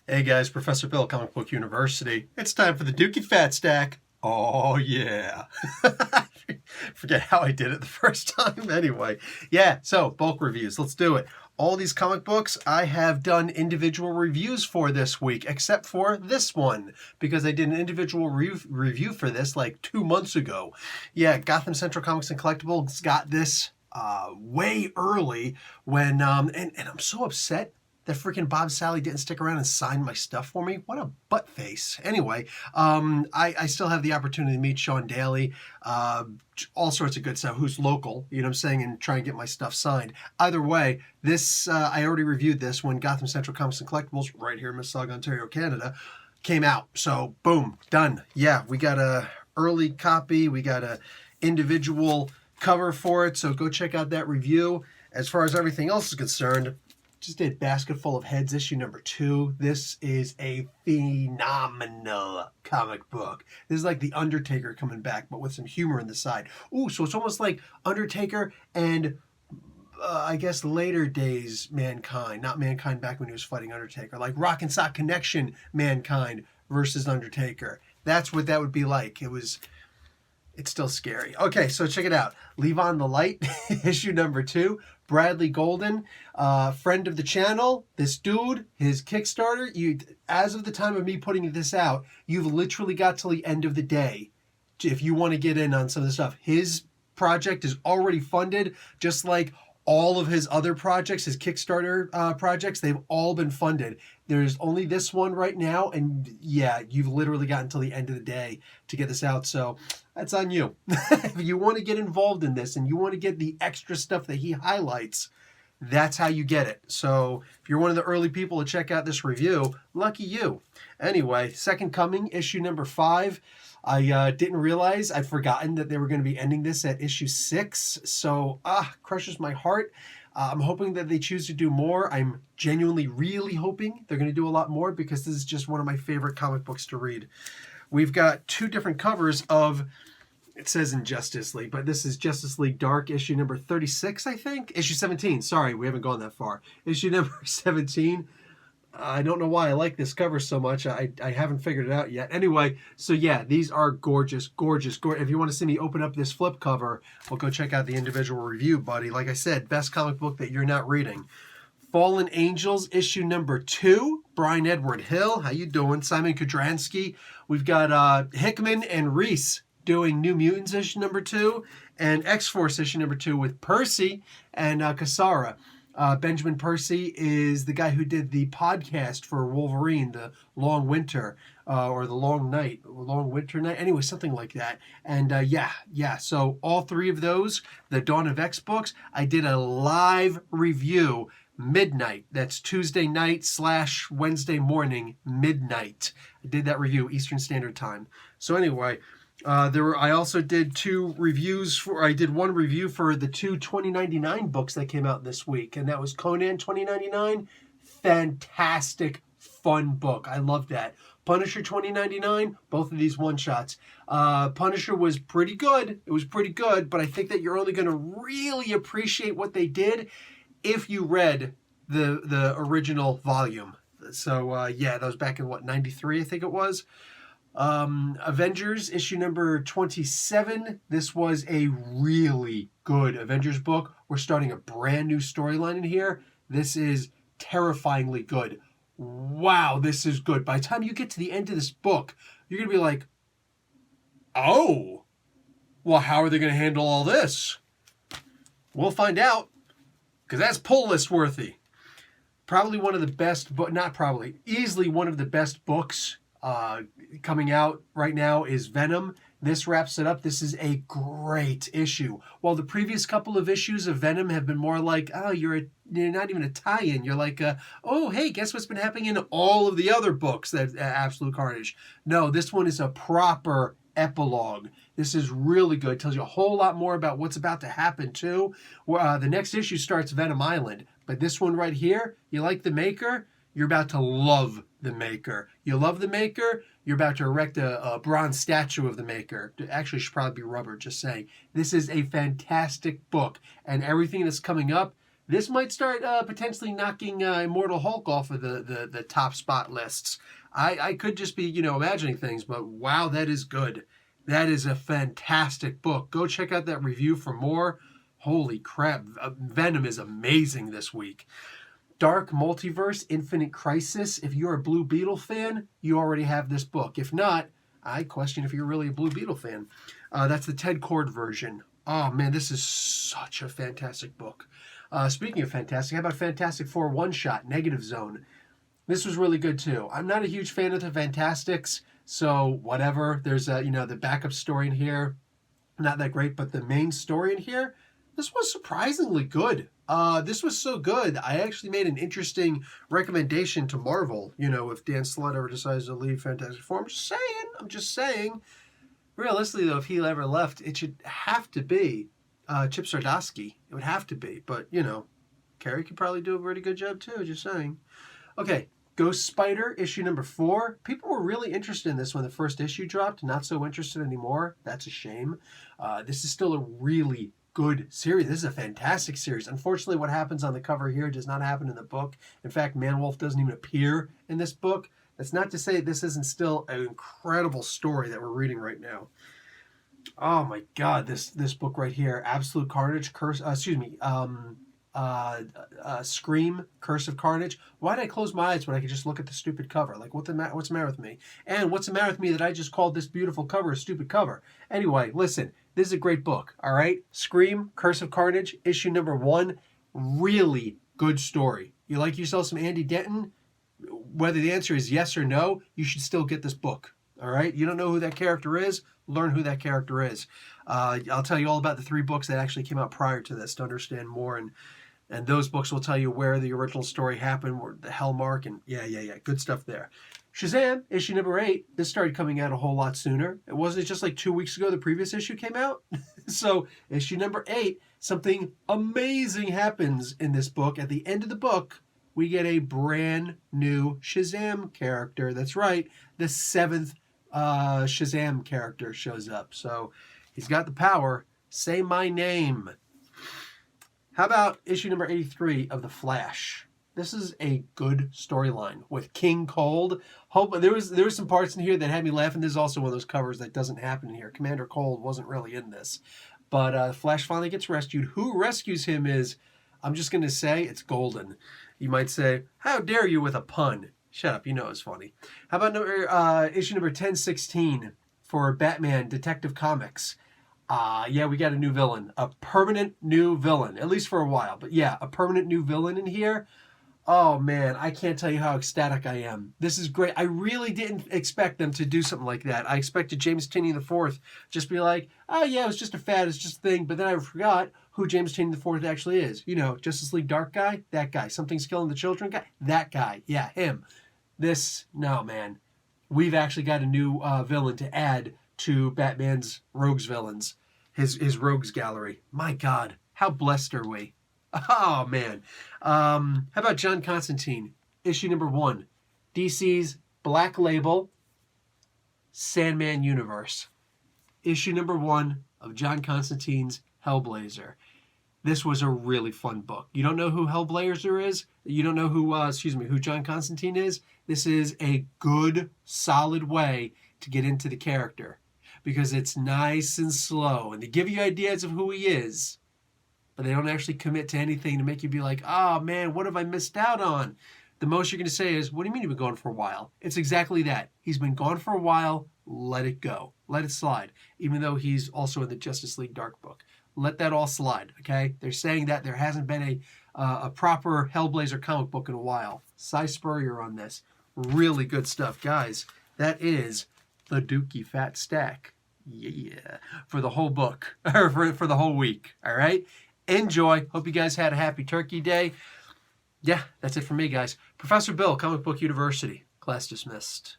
Hey guys, Professor Bill, Comic Book University. It's time for the dOOKIE-fAT-sTACK. Oh yeah. Forget how I did it the first time. Anyway, yeah, so bulk reviews. Let's do it. All these comic books I have done individual reviews for this week, except for this one, because I did an individual review for this like 2 months ago. Yeah, Gotham Central Comics and Collectibles got this way early when, and I'm so upset that freaking Bob Sally didn't stick around and sign my stuff for me. What a butt face. Anyway, I still have the opportunity to meet Sean Daly, all sorts of good stuff, who's local, you know what I'm saying, and try and get my stuff signed. Either way, this, I already reviewed this when Gotham Central Comics and Collectibles, right here in Mississauga, Ontario, Canada, came out. So, boom, done. Yeah, we got a early copy. We got a individual cover for it, so go check out that review. As far as everything else is concerned, just did Basketful of Heads, issue number 2. This is a phenomenal comic book. This is like The Undertaker coming back, but with some humor in the side. Ooh, so it's almost like Undertaker and, I guess, later days Mankind. Not Mankind back when he was fighting Undertaker. Like Rock and Sock Connection Mankind versus Undertaker. That's what that would be like. It's still scary. Okay, so check it out. Leave on the Light, issue number 2. Bradley Golden, friend of the channel. This dude, his Kickstarter, as of the time of me putting this out, you've literally got till the end of the day if you want to get in on some of the stuff. His project is already funded, just like all of his other projects, his Kickstarter projects, they've all been funded. There's only this one right now, and yeah, you've literally got until the end of the day to get this out, so that's on you. If you want to get involved in this and you want to get the extra stuff that he highlights, that's how you get it. So if you're one of the early people to check out this review, lucky you. Anyway, Second Coming, issue number 5. I didn't realize, I'd forgotten that they were going to be ending this at issue 6. So, crushes my heart. I'm hoping that they choose to do more. I'm genuinely really hoping they're going to do a lot more because this is just one of my favorite comic books to read. We've got 2 different covers of, it says Injustice League, but this is Justice League Dark, issue number 36, I think? Issue 17, sorry, we haven't gone that far. Issue number 17. I don't know why I like this cover so much. I haven't figured it out yet. Anyway, so yeah, these are gorgeous, gorgeous, gorgeous. If you want to see me open up this flip cover, well, go check out the individual review, buddy. Like I said, best comic book that you're not reading. Fallen Angels, issue number 2. Brian Edward Hill, how you doing? Simon Kudransky. We've got Hickman and Reese doing New Mutants, issue number 2. And X-Force, issue number 2 with Percy and Cassara. Benjamin Percy is the guy who did the podcast for Wolverine, the Long Winter, or the Long Winter Night, anyway, something like that. And yeah, so all 3 of those, the Dawn of X books, I did a live review midnight. That's Tuesday night / Wednesday morning, midnight. I did that review, Eastern Standard Time. So anyway, I also did 2 reviews I did 1 review for the 2 2099 books that came out this week, and that was Conan 2099. Fantastic, fun book. I love that. Punisher 2099, both of these one-shots. Punisher was pretty good. It was pretty good, but I think that you're only going to really appreciate what they did if you read the original volume. So, yeah, that was back in, 93, I think it was. Avengers, issue number 27. This was a really good Avengers book. We're starting a brand new storyline in here. This is terrifyingly good. Wow, this is good. By the time you get to the end of this book, you're going to be like, oh, well, how are they going to handle all this? We'll find out, because that's pull list worthy. Probably one of the best, but not probably, easily one of the best books coming out right now is Venom. This wraps it up. This is a great issue. While the previous couple of issues of Venom have been more like, oh, you're not even a tie-in. You're like, oh, hey, guess what's been happening in all of the other books, that Absolute Carnage. No, this one is a proper epilogue. This is really good. It tells you a whole lot more about what's about to happen, too. The next issue starts Venom Island. But this one right here, you like the Maker? You're about to love the Maker. You love the Maker, you're about to erect a bronze statue of the Maker. Actually, it should probably be rubber, just saying. This is a fantastic book, and everything that's coming up, This might start potentially knocking Immortal Hulk off of the top spot lists. I could just be, imagining things, but wow, that is good. That is a fantastic book. Go check out that review for more. Holy crap. Venom is amazing this week. Dark Multiverse, Infinite Crisis. If you're a Blue Beetle fan, you already have this book. If not, I question if you're really a Blue Beetle fan. That's the Ted Kord version. Oh, man, this is such a fantastic book. Speaking of fantastic, how about Fantastic Four one-shot, Negative Zone? This was really good, too. I'm not a huge fan of the Fantastics, so whatever. There's, the backup story in here. Not that great, but the main story in here, this was surprisingly good. This was so good, I actually made an interesting recommendation to Marvel. If Dan Slott ever decides to leave Fantastic Four, I'm just saying. Realistically, though, if he ever left, it should have to be Chip Zdarsky. It would have to be. But, Carrie could probably do a pretty good job, too, just saying. Okay, Ghost Spider, issue number 4. People were really interested in this when the first issue dropped. Not so interested anymore. That's a shame. This is still a really good series. This is a fantastic series. Unfortunately, what happens on the cover here does not happen in the book. In fact, Man-Wolf doesn't even appear in this book. That's not to say this isn't still an incredible story that we're reading right now. Oh my God, this book right here, Absolute Carnage, Scream, Curse of Carnage. Why did I close my eyes when I could just look at the stupid cover? Like, what's the matter with me? And what's the matter with me that I just called this beautiful cover a stupid cover? Anyway, listen, this is a great book, all right? Scream, Curse of Carnage, issue number 1. Really good story. You like yourself some Andy Denton? Whether the answer is yes or no, you should still get this book, all right? You don't know who that character is? Learn who that character is. I'll tell you all about the 3 books that actually came out prior to this to understand more, and those books will tell you where the original story happened, where the Hellmark, and yeah, good stuff there. Shazam, issue number 8. This started coming out a whole lot sooner. It wasn't just like 2 weeks ago the previous issue came out. So issue number 8, something amazing happens in this book. At the end of the book, we get a brand new Shazam character. That's right, the 7th Shazam character shows up. So he's got the power. Say my name. How about issue number 83 of The Flash? This is a good storyline with King Cold. There was some parts in here that had me laughing. There's also one of those covers that doesn't happen in here. Commander Cold wasn't really in this. But Flash finally gets rescued. Who rescues him is, I'm just going to say, it's Golden. You might say, how dare you with a pun? Shut up, it's funny. How about issue number 1016 for Batman Detective Comics? Yeah, we got a new villain. A permanent new villain, at least for a while. But yeah, a permanent new villain in here. Oh man, I can't tell you how ecstatic I am. This is great. I really didn't expect them to do something like that. I expected James Tynion IV just be like, oh yeah, it was just a fad, it's just a thing. But then I forgot who James Tynion IV actually is. Justice League Dark guy, that guy. Something's Killing the Children guy, that guy. Yeah, him. No man. We've actually got a new villain to add to Batman's rogues villains. His rogues gallery. My God, how blessed are we? Oh, man. How about John Constantine? Issue number 1. DC's Black Label Sandman Universe. Issue number 1 of John Constantine's Hellblazer. This was a really fun book. You don't know who Hellblazer is? You don't know who John Constantine is? This is a good, solid way to get into the character, because it's nice and slow, and they give you ideas of who he is, but they don't actually commit to anything to make you be like, oh man, what have I missed out on? The most you're going to say is, what do you mean you've been gone for a while? It's exactly that. He's been gone for a while. Let it go. Let it slide. Even though he's also in the Justice League Dark book. Let that all slide, okay? They're saying that there hasn't been a proper Hellblazer comic book in a while. Cy Spurrier on this. Really good stuff, guys. That is the dOOKIE-fAT-sTACK. Yeah. For the whole book. Or for the whole week. All right? Enjoy. Hope you guys had a happy Turkey Day. Yeah, that's it for me, guys. Professor Bill, Comic Book University. Class dismissed.